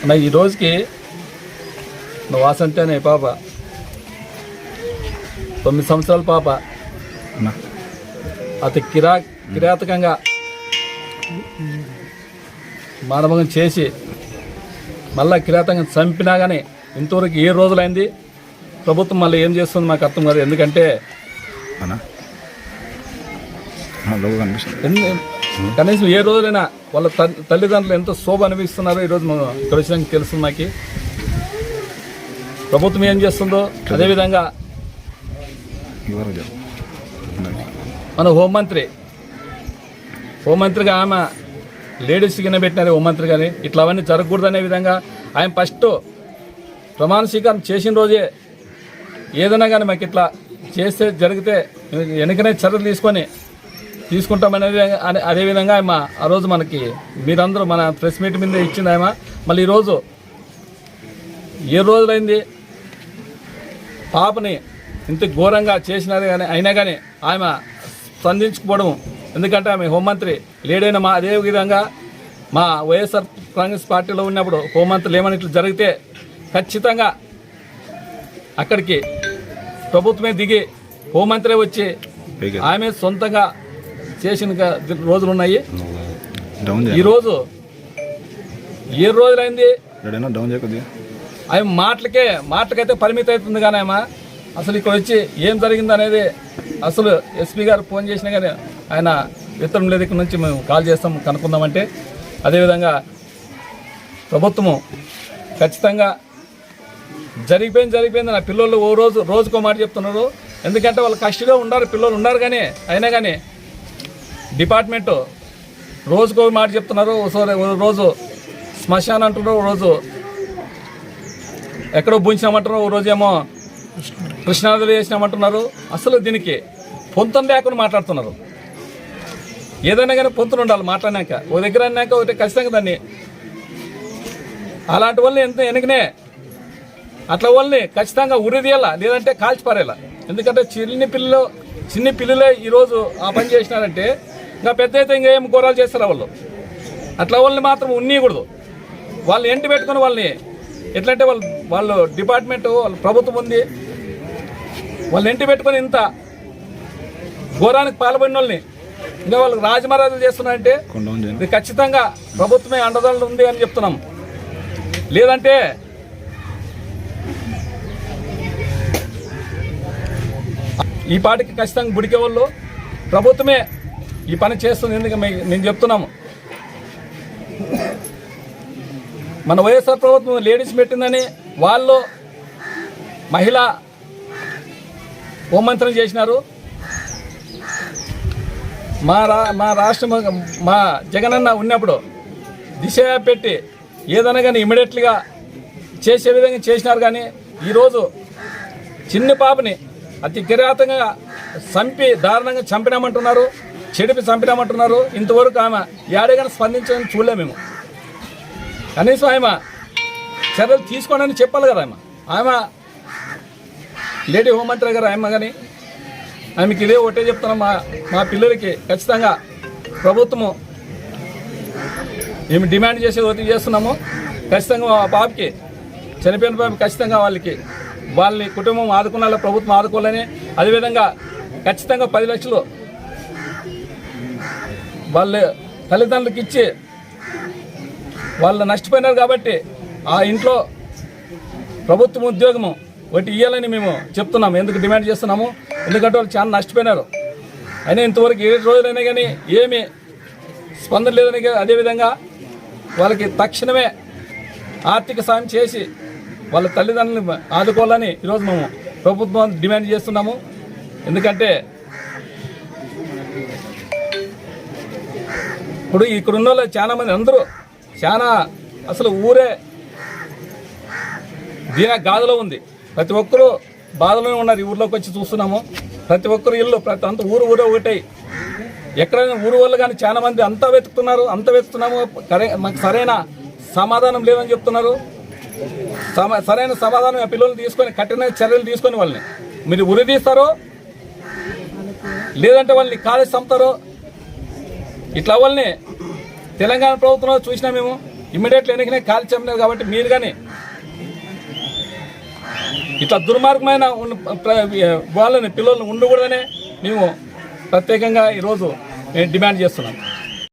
నా ఈ రోజుకి వాసంతి అనే పాప 9 సంవత్సరాల పాప అతి కిరాతకంగా మానభంగం చేసి మళ్ళా కిరాతకంగా చంపినా కానీ ఇంతవరకు ఏ రోజులైంది ప్రభుత్వం మళ్ళీ ఏం చేస్తుంది మాకు అర్థం కాదు. ఎందుకంటే కనీసం ఏ రోజులైనా వాళ్ళ తల్లిదండ్రులు ఎంతో శోభ అనిపిస్తున్నారో ఈరోజు మనం ఇక్కడ వచ్చినాక తెలుస్తుంది మాకు. ప్రభుత్వం ఏం చేస్తుందో అదేవిధంగా మన హోంమంత్రిగా ఆమె లేడీస్ కింద పెట్టినారు హోంమంత్రి కానీ ఇట్లా అవన్నీ జరగకూడదు అనే విధంగా ఆయన ఫస్ట్ ప్రమాణ స్వీకారం చేసిన రోజే ఏదైనా కానీ మాకు ఇట్లా చేస్తే జరిగితే వెనకనే చర్యలు తీసుకుంటామనేది అదేవిధంగా ఆమె ఆ రోజు మనకి మీరందరూ మన ప్రెస్ మీట్ మీద ఇచ్చింది ఆమె. మళ్ళీ ఈరోజు ఏ రోజులైంది పాపని ఇంత ఘోరంగా చేసినారు కానీ అయినా కానీ ఆమె స్పందించకపోవడం. ఎందుకంటే ఆమె హోంమంత్రి లేడైన మా అదే విధంగా మా వైఎస్ఆర్ కాంగ్రెస్ పార్టీలో ఉన్నప్పుడు హోంమంత్రులు ఏమైనా ఇట్లా జరిగితే ఖచ్చితంగా అక్కడికి ప్రభుత్వమే దిగి హోంమంత్రి వచ్చి ఆమె సొంతంగా చేసిన రోజులు ఉన్నాయి. ఈరోజు ఏ రోజులైంది ఆమె మాటలకైతే పరిమితి అవుతుంది కానీ ఆమె అసలు ఇక్కడ వచ్చి ఏం జరిగింది అనేది అసలు ఎస్పీ గారు ఫోన్ చేసినా కానీ ఆయన విత్తనం లేదు ఇక్కడ నుంచి మేము కాల్ చేస్తాం కనుక్కుందామంటే. అదేవిధంగా ప్రభుత్వము ఖచ్చితంగా జరిగిపోయింది నా పిల్లలు రోజుకో మాట చెప్తున్నారు. ఎందుకంటే వాళ్ళు కష్టంగా పిల్లలు ఉన్నారు కానీ అయినా కానీ డిపార్ట్మెంటు రోజుకో మాట చెప్తున్నారు. రోజు శ్మశానం అంటున్నారు, రోజు ఎక్కడో బుంచామంటున్నారు, ఓ రోజేమో కృష్ణానదిలో చేసినామంటున్నారు. అసలు దీనికి పొంతం లేకుండా మాట్లాడుతున్నారు. ఏదైనా కానీ పొంతులు ఉండాలి మాట్లాడినాక. ఓ దగ్గర అన్నాక ఒకటి ఖచ్చితంగా దాన్ని అలాంటి వాళ్ళని ఎంత వెనకనే అట్లా వాళ్ళని ఖచ్చితంగా ఉరిదీయాల, లేదంటే కాల్చిపారేలా. ఎందుకంటే చిన్ని పిల్లలే ఈరోజు ఆ పని చేసినారంటే ఇంకా పెద్ద అయితే ఇంకా ఏం ఘోరాలు చేస్తారా వాళ్ళు. అట్లా వాళ్ళని మాత్రం ఉన్నీయకూడదు. వాళ్ళు ఎంటి పెట్టుకుని వాళ్ళని ఎట్లంటే వాళ్ళు డిపార్ట్మెంట్ వాళ్ళ ప్రభుత్వం ఉంది, వాళ్ళు ఎంటి పెట్టుకొని ఇంత ఘోరానికి పాల్పడిన వాళ్ళని ఇంకా వాళ్ళకి రాజమర్యాదలు చేస్తున్నారంటే ఇది ఖచ్చితంగా ప్రభుత్వమే అండదండ ఉంది అని చెప్తున్నాం. లేదంటే ఈ పాటికి ఖచ్చితంగా బుడికే వాళ్ళు ప్రభుత్వమే ఈ పని చేస్తుంది. ఎందుకు మేము చెప్తున్నాము, మన వైఎస్ఆర్ ప్రభుత్వం లేడీస్ పెట్టిందని వాళ్ళు మహిళా హోంమంత్రిని చేసినారు. మా రాష్ట్రం మా జగనన్న ఉన్నప్పుడు దిశ పెట్టి ఏదైనా కానీ ఇమీడియట్లీగా చేసే విధంగా చేసినారు. కానీ ఈరోజు చిన్న పాపని అతి కిరాతంగా దారుణంగా చంపినామంటున్నారు, చెడిపి చంపినామంటున్నారు. ఇంతవరకు ఆమె ఏడగానే స్పందించని చూడలేము మేము. కనీసం ఆమె చర్యలు తీసుకోనని చెప్పాలి కదా. ఆమె లేడీ హోంమంత్రి గారు ఆమె కానీ ఆమెకి ఇదే ఒకటే చెప్తున్నాం, మా పిల్లలకి ఖచ్చితంగా ప్రభుత్వము మేము డిమాండ్ చేసేది ఒకటి చేస్తున్నాము. ఖచ్చితంగా మా పాపకి చనిపోయిన పాప ఖచ్చితంగా వాళ్ళని కుటుంబం ఆదుకున్న ప్రభుత్వం ఆదుకోవాలని, అదేవిధంగా ఖచ్చితంగా 10 లక్షలు వాళ్ళ తల్లిదండ్రులకి ఇచ్చి వాళ్ళు నష్టపోయినారు కాబట్టి ఆ ఇంట్లో ప్రభుత్వం ఉద్యోగము ఒకటి ఇవ్వాలని మేము చెప్తున్నాము. ఎందుకు డిమాండ్ చేస్తున్నాము, ఎందుకంటే వాళ్ళు చాలా నష్టపోయినారు. అయినా ఇంతవరకు 7 రోజులైనా కానీ ఏమీ స్పందన లేదని, అదేవిధంగా వాళ్ళకి తక్షణమే ఆర్థిక సాయం చేసి వాళ్ళ తల్లిదండ్రులను ఆదుకోవాలని ఈరోజు మేము ప్రభుత్వం డిమాండ్ చేస్తున్నాము. ఎందుకంటే ఇప్పుడు ఇక్కడున్న వాళ్ళు చాలామంది అందరూ అసలు ఊరే గాథలో ఉంది. ప్రతి ఒక్కరూ బాధలోనే ఉన్నారు. ఈ ఊర్లోకి వచ్చి చూస్తున్నాము. ప్రతి ఒక్కరు ఇల్లు అంత ఊరు ఒకటై ఎక్కడైనా ఊరు వాళ్ళు కానీ చాలా మంది అంతా వెతుకుతున్నాము. మాకు సరైన సమాధానం లేదని చెప్తున్నారు. సరైన సమాధానం ఆ పిల్లల్ని తీసుకొని కఠిన చర్యలు తీసుకొని వాళ్ళని మీరు ఉరి తీస్తారో లేదంటే వాళ్ళని కాలేజ్ చంపుతారో. ఇట్లా వాళ్ళని తెలంగాణ ప్రభుత్వంలో చూసినా మేము ఇమ్మీడియట్లీ ఎన్నికనే ఖాళీ చెప్పలేదు కాబట్టి మీరు కానీ ఇట్లా దుర్మార్గమైన వాళ్ళని పిల్లల్ని ఉండకూడదనే మేము ప్రత్యేకంగా ఈరోజు డిమాండ్ చేస్తున్నాం.